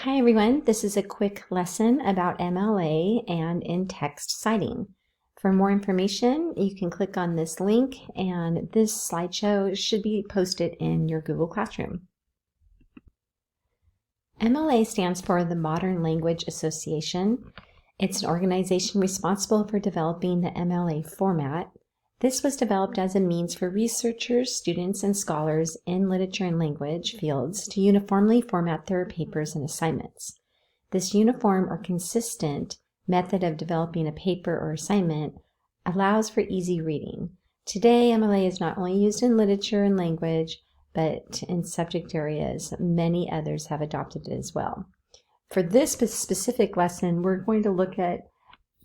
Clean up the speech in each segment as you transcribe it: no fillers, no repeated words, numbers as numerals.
Hi everyone, this is a quick lesson about MLA and in-text citing. For more information, you can click on this link, and this slideshow should be posted in your Google Classroom. MLA stands for the Modern Language Association. It's an organization responsible for developing the MLA format. This was developed as a means for researchers, students, and scholars in literature and language fields to uniformly format their papers and assignments. This uniform or consistent method of developing a paper or assignment allows for easy reading. Today, MLA is not only used in literature and language, but in subject areas, many others have adopted it as well. For this specific lesson, we're going to look at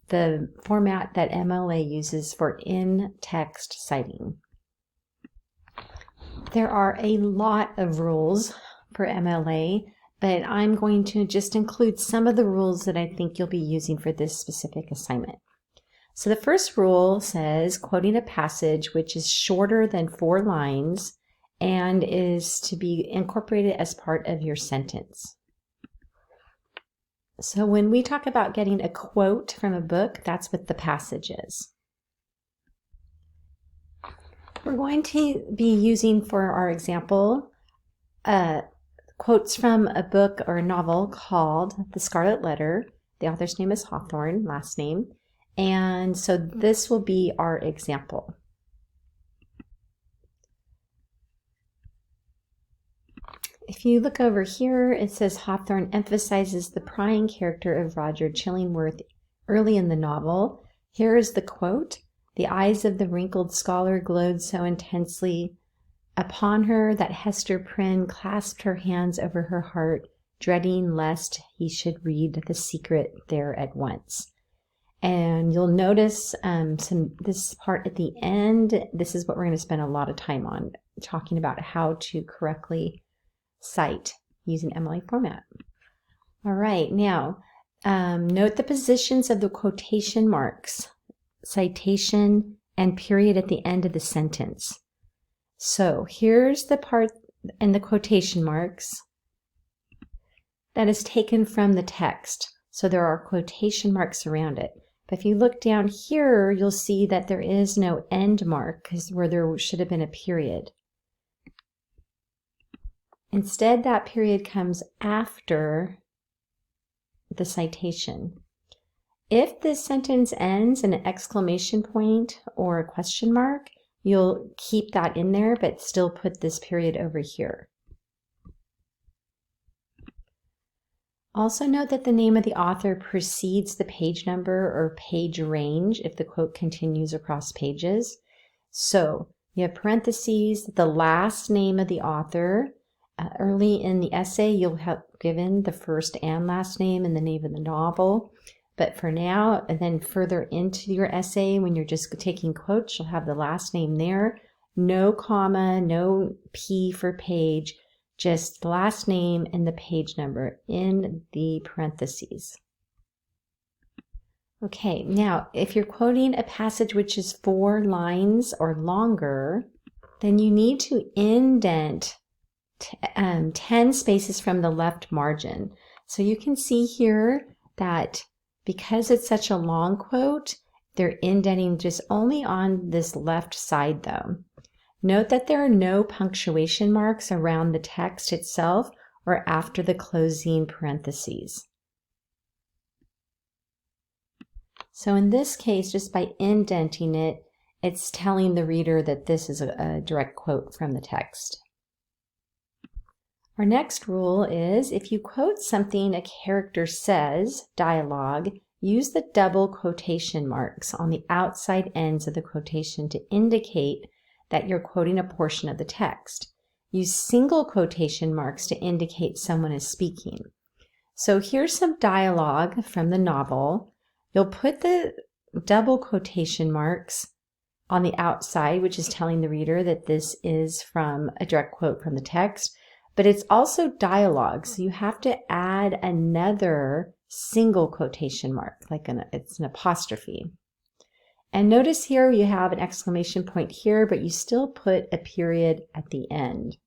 the format that MLA uses for in-text citing. There are a lot of rules for MLA, but I'm going to just include some of the rules that I think you'll be using for this specific assignment. So the first rule says quoting a passage which is shorter than 4 lines and is to be incorporated as part of your sentence. So when we talk about getting a quote from a book, that's what the passage is. We're going to be using for our example quotes from a book or a novel called The Scarlet Letter. The author's name is Hawthorne, last name. And so this will be our example. If you look over here, it says Hawthorne emphasizes the prying character of Roger Chillingworth early in the novel. Here is the quote: "The eyes of the wrinkled scholar glowed so intensely upon her that Hester Prynne clasped her hands over her heart, dreading lest he should read the secret there at once." And you'll notice this part at the end. This is what we're going to spend a lot of time on, talking about how to correctly cite using MLA format. All right, now note the positions of the quotation marks, citation, and period at the end of the sentence. So here's the part in the quotation marks that is taken from the text. So there are quotation marks around it. But if you look down here, you'll see that there is no end mark where there should have been a period. Instead, that period comes after the citation. If this sentence ends in an exclamation point or a question mark, you'll keep that in there, but still put this period over here. Also note that the name of the author precedes the page number or page range if the quote continues across pages. So you have parentheses, the last name of the author. Early in the essay, you'll have given the first and last name and the name of the novel. But for now, and then further into your essay, when you're just taking quotes, you'll have the last name there. No comma, no P for page, just the last name and the page number in the parentheses. Okay, now if you're quoting a passage which is 4 lines or longer, then you need to indent 10 spaces from the left margin. So you can see here that because it's such a long quote, they're indenting just only on this left side though. Note that there are no punctuation marks around the text itself or after the closing parentheses. So in this case, just by indenting it, it's telling the reader that this is a direct quote from the text. Our next rule is if you quote something a character says, dialogue, use the double quotation marks on the outside ends of the quotation to indicate that you're quoting a portion of the text. Use single quotation marks to indicate someone is speaking. So here's some dialogue from the novel. You'll put the double quotation marks on the outside, which is telling the reader that this is from a direct quote from the text. But it's also dialogue, so you have to add another single quotation mark, like it's an apostrophe. And notice here you have an exclamation point here, but you still put a period at the end.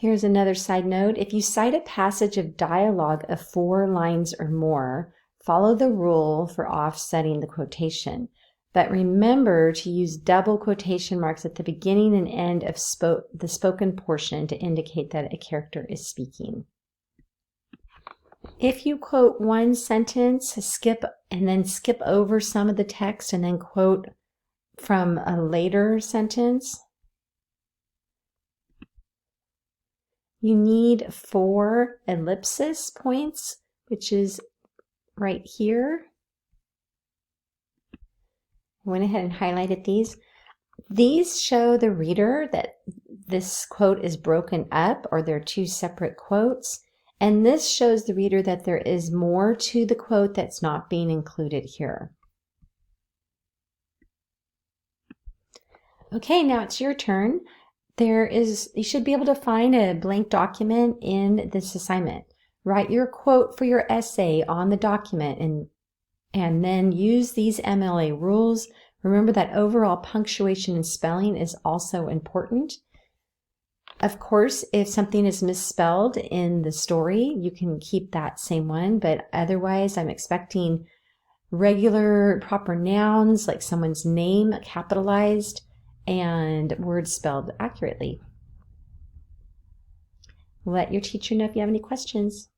Here's another side note. If you cite a passage of dialogue of 4 lines or more, follow the rule for offsetting the quotation. But remember to use double quotation marks at the beginning and end of the spoken portion to indicate that a character is speaking. If you quote one sentence, skip over some of the text and then quote from a later sentence, you need 4 ellipsis points, which is right here. I went ahead and highlighted these. These show the reader that this quote is broken up, or they're 2 separate quotes. And this shows the reader that there is more to the quote that's not being included here. Okay, now it's your turn. You should be able to find a blank document in this assignment. Write your quote for your essay on the document and then use these MLA rules. Remember that overall punctuation and spelling is also important. Of course, if something is misspelled in the story, you can keep that same one, but otherwise I'm expecting regular proper nouns like someone's name capitalized and words spelled accurately. Let your teacher know if you have any questions.